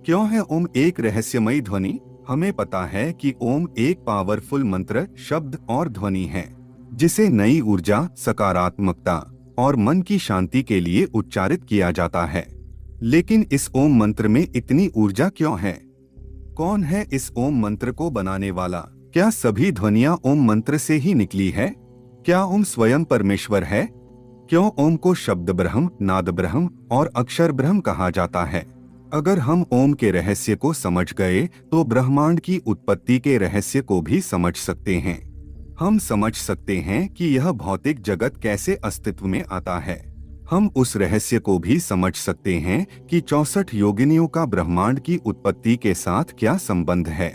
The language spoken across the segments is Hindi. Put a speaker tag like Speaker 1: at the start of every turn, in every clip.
Speaker 1: क्यों है ओम एक रहस्यमयी ध्वनि? हमें पता है कि ओम एक पावरफुल मंत्र, शब्द और ध्वनि है जिसे नई ऊर्जा, सकारात्मकता और मन की शांति के लिए उच्चारित किया जाता है। लेकिन इस ओम मंत्र में इतनी ऊर्जा क्यों है? कौन है इस ओम मंत्र को बनाने वाला? क्या सभी ध्वनियां ओम मंत्र से ही निकली है? क्या ओम स्वयं परमेश्वर है? क्यों ओम को शब्द ब्रह्म, नाद ब्रह्म और अक्षर ब्रह्म कहा जाता है? अगर हम ओम के रहस्य को समझ गए तो ब्रह्मांड की उत्पत्ति के रहस्य को भी समझ सकते हैं। हम समझ सकते हैं कि यह भौतिक जगत कैसे अस्तित्व में आता है। हम उस रहस्य को भी समझ सकते हैं कि 64 योगिनियों का ब्रह्मांड की उत्पत्ति के साथ क्या संबंध है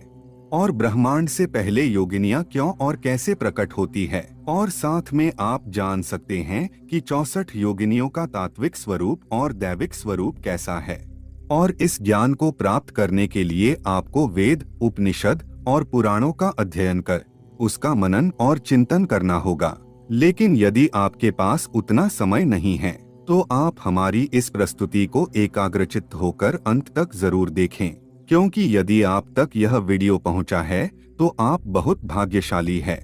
Speaker 1: और ब्रह्मांड से पहले योगिनियां क्यों और कैसे प्रकट होती है। और साथ में आप जान सकते हैं कि 64 योगिनियों का तात्विक स्वरूप और दैविक स्वरूप कैसा है। और इस ज्ञान को प्राप्त करने के लिए आपको वेद, उपनिषद और पुराणों का अध्ययन कर उसका मनन और चिंतन करना होगा। लेकिन यदि आपके पास उतना समय नहीं है तो आप हमारी इस प्रस्तुति को एकाग्रचित्त होकर अंत तक जरूर देखें, क्योंकि यदि आप तक यह वीडियो पहुंचा है तो आप बहुत भाग्यशाली है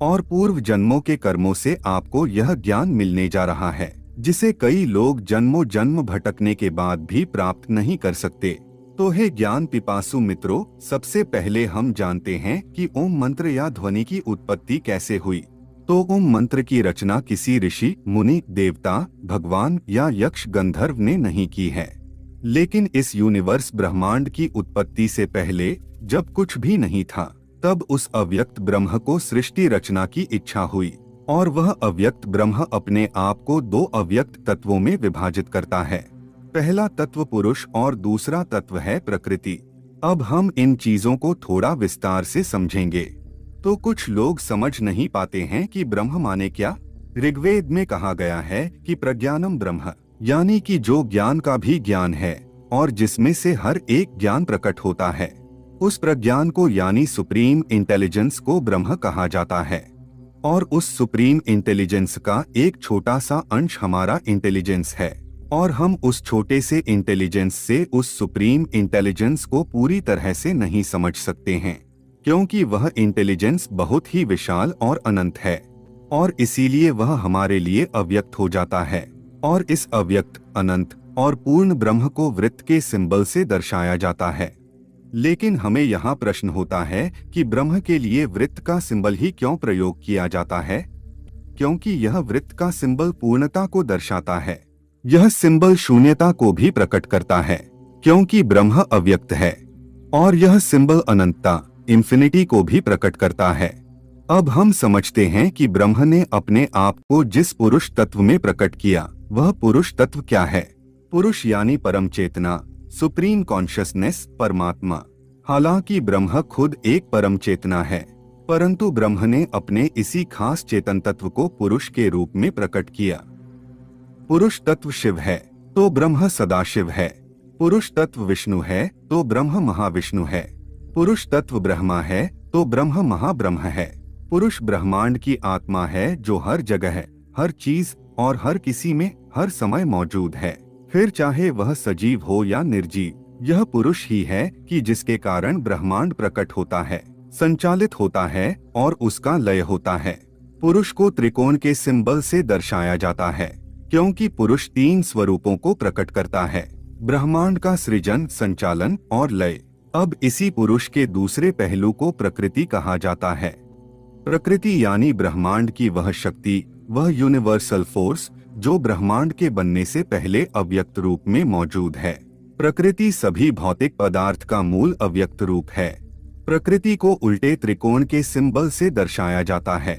Speaker 1: और पूर्व जन्मों के कर्मों से आपको यह ज्ञान मिलने जा रहा है जिसे कई लोग जन्मों जन्म भटकने के बाद भी प्राप्त नहीं कर सकते। तो हे ज्ञान पिपासु मित्रों, सबसे पहले हम जानते हैं कि ओम मंत्र या ध्वनि की उत्पत्ति कैसे हुई। तो ओम मंत्र की रचना किसी ऋषि, मुनि, देवता, भगवान या यक्ष गंधर्व ने नहीं की है, लेकिन इस यूनिवर्स ब्रह्मांड की उत्पत्ति से पहले जब कुछ भी नहीं था तब उस अव्यक्त ब्रह्म को सृष्टि रचना की इच्छा हुई और वह अव्यक्त ब्रह्म अपने आप को दो अव्यक्त तत्वों में विभाजित करता है। पहला तत्व पुरुष और दूसरा तत्व है प्रकृति। अब हम इन चीजों को थोड़ा विस्तार से समझेंगे। तो कुछ लोग समझ नहीं पाते हैं कि ब्रह्म माने क्या। ऋग्वेद में कहा गया है कि प्रज्ञानम ब्रह्म, यानी कि जो ज्ञान का भी ज्ञान है और जिसमें से हर एक ज्ञान प्रकट होता है, उस प्रज्ञान को यानी सुप्रीम इंटेलिजेंस को ब्रह्म कहा जाता है। और उस सुप्रीम इंटेलिजेंस का एक छोटा सा अंश हमारा इंटेलिजेंस है और हम उस छोटे से इंटेलिजेंस से उस सुप्रीम इंटेलिजेंस को पूरी तरह से नहीं समझ सकते हैं, क्योंकि वह इंटेलिजेंस बहुत ही विशाल और अनंत है और इसीलिए वह हमारे लिए अव्यक्त हो जाता है। और इस अव्यक्त, अनंत और पूर्ण ब्रह्म को वृत्त के सिंबल से दर्शाया जाता है। लेकिन हमें यहाँ प्रश्न होता है कि ब्रह्म के लिए वृत्त का सिंबल ही क्यों प्रयोग किया जाता है, क्योंकि यह वृत्त का सिंबल पूर्णता को दर्शाता है। यह सिंबल शून्यता को भी प्रकट करता है, क्योंकि ब्रह्म अव्यक्त है, और यह सिंबल अनंतता, इंफिनिटी को भी प्रकट करता है। अब हम समझते हैं कि ब्रह्म ने अपने आप को जिस पुरुष तत्व में प्रकट किया, वह पुरुष तत्व क्या है। पुरुष यानी परम चेतना, सुप्रीम कॉन्शियसनेस, परमात्मा। हालांकि ब्रह्म खुद एक परम चेतना है, परंतु ब्रह्म ने अपने इसी खास चेतन तत्व को पुरुष के रूप में प्रकट किया। पुरुष तत्व शिव है तो ब्रह्म सदाशिव है। पुरुष तत्व विष्णु है तो ब्रह्म महाविष्णु है। पुरुष तत्व ब्रह्मा है तो ब्रह्म महाब्रह्म है। पुरुष ब्रह्मांड की आत्मा है जो हर जगह, हर चीज और हर किसी में हर समय मौजूद है, फिर चाहे वह सजीव हो या निर्जीव। यह पुरुष ही है कि जिसके कारण ब्रह्मांड प्रकट होता है, संचालित होता है और उसका लय होता है। पुरुष को त्रिकोण के सिंबल से दर्शाया जाता है, क्योंकि पुरुष 3 स्वरूपों को प्रकट करता है, ब्रह्मांड का सृजन, संचालन और लय। अब इसी पुरुष के दूसरे पहलू को प्रकृति कहा जाता है। प्रकृति यानी ब्रह्मांड की वह शक्ति, वह यूनिवर्सल फोर्स जो ब्रह्मांड के बनने से पहले अव्यक्त रूप में मौजूद है। प्रकृति सभी भौतिक पदार्थ का मूल अव्यक्त रूप है। प्रकृति को उल्टे त्रिकोण के सिंबल से दर्शाया जाता है,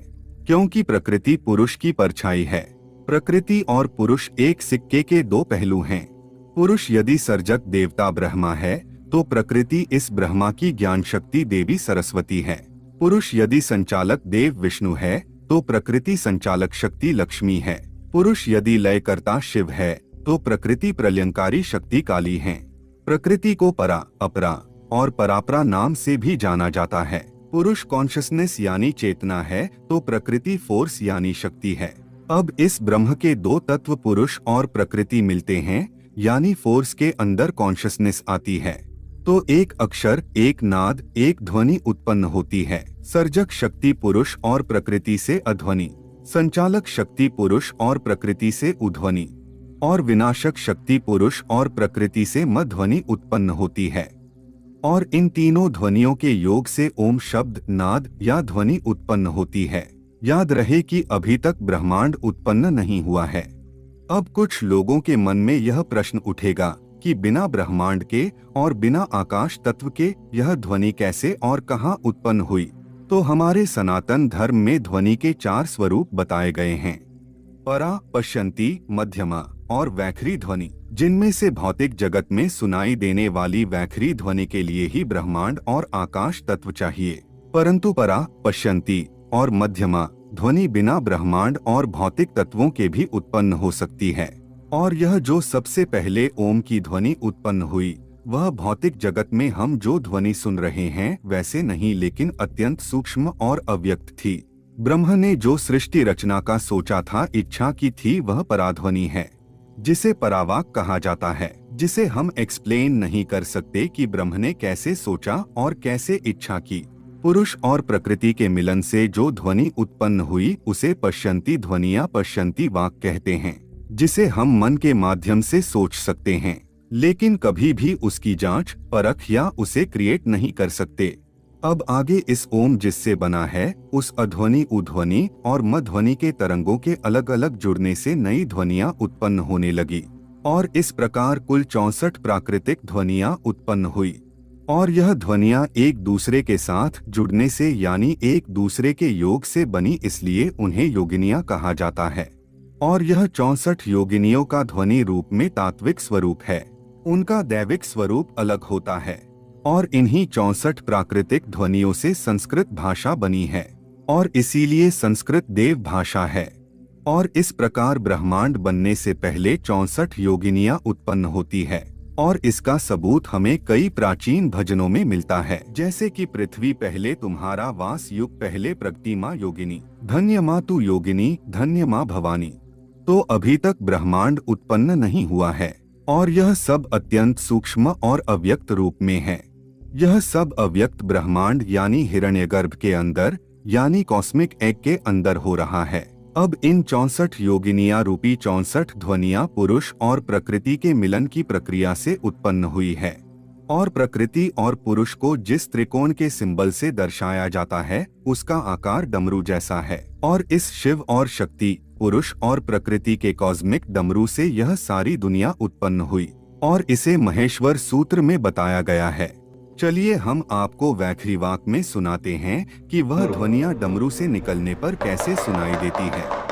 Speaker 1: क्योंकि प्रकृति पुरुष की परछाई है। प्रकृति और पुरुष एक सिक्के के 2 पहलू हैं। पुरुष यदि सर्जक देवता ब्रह्मा है तो प्रकृति इस ब्रह्मा की ज्ञान शक्ति देवी सरस्वती है। पुरुष यदि संचालक देव विष्णु है तो प्रकृति संचालक शक्ति लक्ष्मी है। पुरुष यदि लयकर्ता शिव है तो प्रकृति प्रलयंकारी शक्ति काली है। प्रकृति को परा, अपरा और परापरा नाम से भी जाना जाता है। पुरुष कॉन्शियसनेस यानी चेतना है तो प्रकृति फोर्स यानी शक्ति है। अब इस ब्रह्म के 2 तत्व पुरुष और प्रकृति मिलते हैं, यानी फोर्स के अंदर कॉन्शियसनेस आती है तो एक अक्षर, एक नाद, एक ध्वनि उत्पन्न होती है। सर्जक शक्ति पुरुष और प्रकृति से अध्वनि, संचालक शक्ति पुरुष और प्रकृति से उध्वनि, और विनाशक शक्ति पुरुष और प्रकृति से मध्वनि उत्पन्न होती है। और इन तीनों ध्वनियों के योग से ओम शब्द, नाद या ध्वनि उत्पन्न होती है। याद रहे कि अभी तक ब्रह्मांड उत्पन्न नहीं हुआ है। अब कुछ लोगों के मन में यह प्रश्न उठेगा कि बिना ब्रह्मांड के और बिना आकाश तत्व के यह ध्वनि कैसे और कहाँ उत्पन्न हुई। तो हमारे सनातन धर्म में ध्वनि के 4 स्वरूप बताए गए हैं, परा, पश्यंती, मध्यमा और वैखरी ध्वनि, जिनमें से भौतिक जगत में सुनाई देने वाली वैखरी ध्वनि के लिए ही ब्रह्मांड और आकाश तत्व चाहिए, परंतु परा, पश्यंती और मध्यमा ध्वनि बिना ब्रह्मांड और भौतिक तत्वों के भी उत्पन्न हो सकती है। और यह जो सबसे पहले ओम की ध्वनि उत्पन्न हुई, वह भौतिक जगत में हम जो ध्वनि सुन रहे हैं वैसे नहीं, लेकिन अत्यंत सूक्ष्म और अव्यक्त थी। ब्रह्म ने जो सृष्टि रचना का सोचा था, इच्छा की थी, वह पराध्वनि है, जिसे परावाक कहा जाता है, जिसे हम एक्सप्लेन नहीं कर सकते कि ब्रह्म ने कैसे सोचा और कैसे इच्छा की। पुरुष और प्रकृति के मिलन से जो ध्वनि उत्पन्न हुई उसे पश्यंती ध्वनि या पश्यंती वाक कहते हैं, जिसे हम मन के माध्यम से सोच सकते हैं, लेकिन कभी भी उसकी जांच, परख या उसे क्रिएट नहीं कर सकते। अब आगे इस ओम जिससे बना है, उस अध्वनि, उध्वनि और मध्वनि के तरंगों के अलग अलग जुड़ने से नई ध्वनियां उत्पन्न होने लगी, और इस प्रकार कुल 64 प्राकृतिक ध्वनियां उत्पन्न हुई। और यह ध्वनियां एक दूसरे के साथ जुड़ने से यानी एक दूसरे के योग से बनी, इसलिए उन्हें योगिनियां कहा जाता है। और यह 64 योगिनियों का ध्वनि रूप में तात्विक स्वरूप है, उनका दैविक स्वरूप अलग होता है। और इन्हीं 64 प्राकृतिक ध्वनियों से संस्कृत भाषा बनी है, और इसीलिए संस्कृत देव भाषा है। और इस प्रकार ब्रह्मांड बनने से पहले 64 योगिनियां उत्पन्न होती है, और इसका सबूत हमें कई प्राचीन भजनों में मिलता है, जैसे कि पृथ्वी पहले तुम्हारा वास, युग पहले प्रगति माँ योगिनी, धन्य माँ तू योगिनी, धन्य माँ भवानी। तो अभी तक ब्रह्मांड उत्पन्न नहीं हुआ है, और यह सब अत्यंत सूक्ष्म और अव्यक्त रूप में है। यह सब अव्यक्त ब्रह्मांड यानी हिरण्यगर्भ के अंदर यानी कॉस्मिक एग के अंदर हो रहा है। अब इन 64 योगिनियां रूपी 64 ध्वनियां पुरुष और प्रकृति के मिलन की प्रक्रिया से उत्पन्न हुई है। और प्रकृति और पुरुष को जिस त्रिकोण के सिंबल से दर्शाया जाता है, उसका आकार डमरू जैसा है। और इस शिव और शक्ति, पुरुष और प्रकृति के कॉस्मिक डमरू से यह सारी दुनिया उत्पन्न हुई, और इसे महेश्वर सूत्र में बताया गया है। चलिए हम आपको वैखरी वाक में सुनाते हैं कि वह ध्वनियां डमरू से निकलने पर कैसे सुनाई देती है।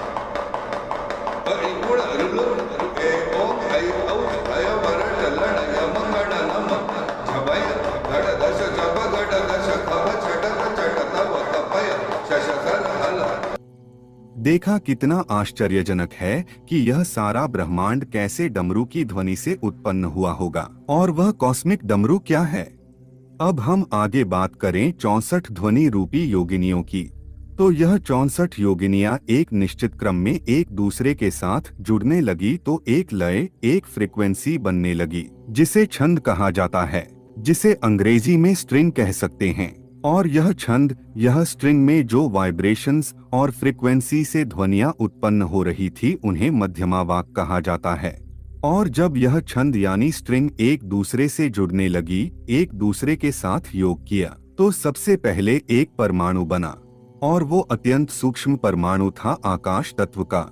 Speaker 1: देखा कितना आश्चर्यजनक है कि यह सारा ब्रह्मांड कैसे डमरू की ध्वनि से उत्पन्न हुआ होगा, और वह कॉस्मिक डमरू क्या है। अब हम आगे बात करें 64 ध्वनि रूपी योगिनियों की। तो यह 64 योगिनियां एक निश्चित क्रम में एक दूसरे के साथ जुड़ने लगी, तो एक लय, एक फ्रीक्वेंसी बनने लगी, जिसे छंद कहा जाता है, जिसे अंग्रेजी में स्ट्रिंग कह सकते हैं। और यह छंद, यह स्ट्रिंग में जो वाइब्रेशंस और फ्रीक्वेंसी से ध्वनियां उत्पन्न हो रही थी, उन्हें मध्यमा वाक कहा जाता है। और जब यह छंद यानी स्ट्रिंग एक दूसरे से जुड़ने लगी, एक दूसरे के साथ योग किया, तो सबसे पहले एक परमाणु बना, और वो अत्यंत सूक्ष्म परमाणु था आकाश तत्व का।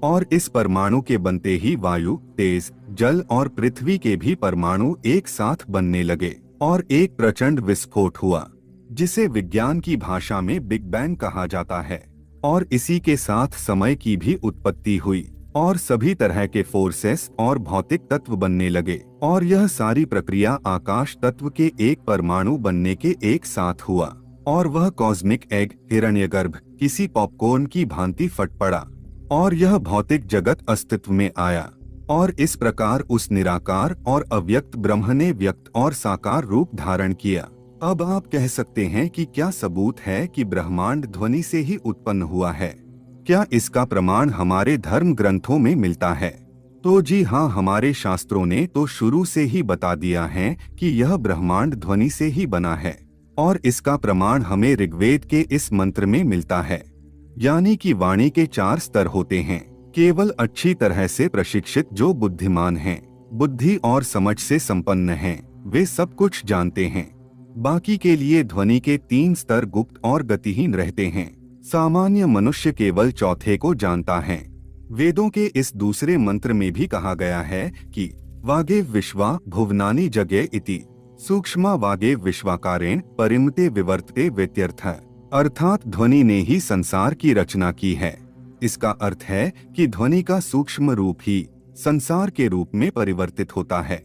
Speaker 1: और इस परमाणु के बनते ही वायु, तेज, जल और पृथ्वी के भी परमाणु एक साथ बनने लगे, और एक प्रचंड विस्फोट हुआ, जिसे विज्ञान की भाषा में बिग बैंग कहा जाता है। और इसी के साथ समय की भी उत्पत्ति हुई, और सभी तरह के फोर्सेस और भौतिक तत्व बनने लगे। और यह सारी प्रक्रिया आकाश तत्व के एक परमाणु बनने के एक साथ हुआ, और वह कॉस्मिक एग, हिरण्यगर्भ, किसी पॉपकॉर्न की भांति फट पड़ा, और यह भौतिक जगत अस्तित्व में आया। और इस प्रकार उस निराकार और अव्यक्त ब्रह्म ने व्यक्त और साकार रूप धारण किया। अब आप कह सकते हैं कि क्या सबूत है कि ब्रह्मांड ध्वनि से ही उत्पन्न हुआ है? क्या इसका प्रमाण हमारे धर्म ग्रंथों में मिलता है? तो जी हाँ, हमारे शास्त्रों ने तो शुरू से ही बता दिया है कि यह ब्रह्मांड ध्वनि से ही बना है, और इसका प्रमाण हमें ऋग्वेद के इस मंत्र में मिलता है। यानी कि वाणी के 4 स्तर होते हैं। केवल अच्छी तरह से प्रशिक्षित जो बुद्धिमान हैं, बुद्धि और समझ से संपन्न हैं, वे सब कुछ जानते हैं। बाकी के लिए ध्वनि के 3 स्तर गुप्त और गतिहीन रहते हैं। सामान्य मनुष्य केवल चौथे को जानता है। वेदों के इस दूसरे मंत्र में भी कहा गया है कि वागे विश्वा भुवनानि जगे इति सूक्ष्मा वागे विश्वाकारेण परिमते विवर्तते व्यत्यर्थ, अर्थात ध्वनि ने ही संसार की रचना की है। इसका अर्थ है कि ध्वनि का सूक्ष्म रूप ही संसार के रूप में परिवर्तित होता है।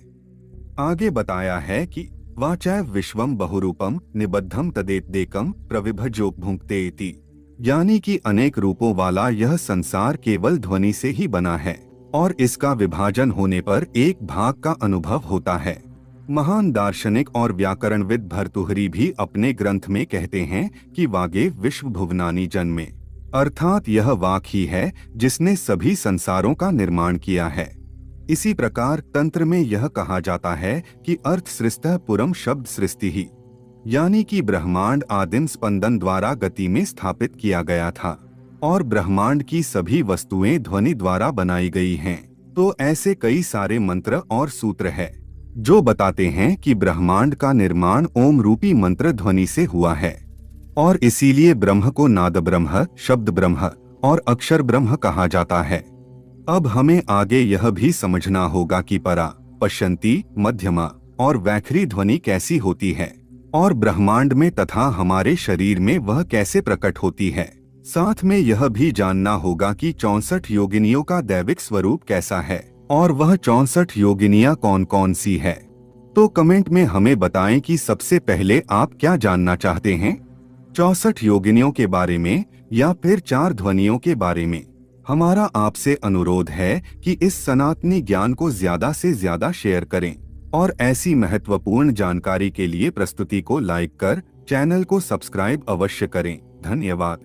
Speaker 1: आगे बताया है कि वाचैव विश्वम बहुरूपम निबद्धम तदेतदेकम प्रविभज्यो भुंक्ते इति, यानी कि अनेक रूपों वाला यह संसार केवल ध्वनि से ही बना है और इसका विभाजन होने पर एक भाग का अनुभव होता है। महान दार्शनिक और व्याकरणविद भर्तृहरि भी अपने ग्रंथ में कहते हैं कि वागे विश्व भुवनानि जन्मे, अर्थात यह वाक ही है जिसने सभी संसारों का निर्माण किया है। इसी प्रकार तंत्र में यह कहा जाता है कि अर्थ सृष्टः पुरम शब्द सृष्टि ही, यानी कि ब्रह्मांड आदिम स्पंदन द्वारा गति में स्थापित किया गया था और ब्रह्मांड की सभी वस्तुएं ध्वनि द्वारा बनाई गई हैं। तो ऐसे कई सारे मंत्र और सूत्र है जो बताते हैं कि ब्रह्मांड का निर्माण ओम रूपी मंत्र ध्वनि से हुआ है, और इसीलिए ब्रह्म को नाद ब्रह्म, शब्द ब्रह्म और अक्षर ब्रह्म कहा जाता है। अब हमें आगे यह भी समझना होगा कि परा, पश्यन्ति, मध्यमा और वैखरी ध्वनि कैसी होती है और ब्रह्मांड में तथा हमारे शरीर में वह कैसे प्रकट होती है। साथ में यह भी जानना होगा कि 64 योगिनियों का दैविक स्वरूप कैसा है और वह 64 योगिनियां कौन कौन सी है। तो कमेंट में हमें बताएं कि सबसे पहले आप क्या जानना चाहते हैं, 64 योगिनियों के बारे में या फिर 4 ध्वनियों के बारे में। हमारा आपसे अनुरोध है कि इस सनातनी ज्ञान को ज्यादा से ज्यादा शेयर करें और ऐसी महत्वपूर्ण जानकारी के लिए प्रस्तुति को लाइक कर चैनल को सब्सक्राइब अवश्य करें। धन्यवाद।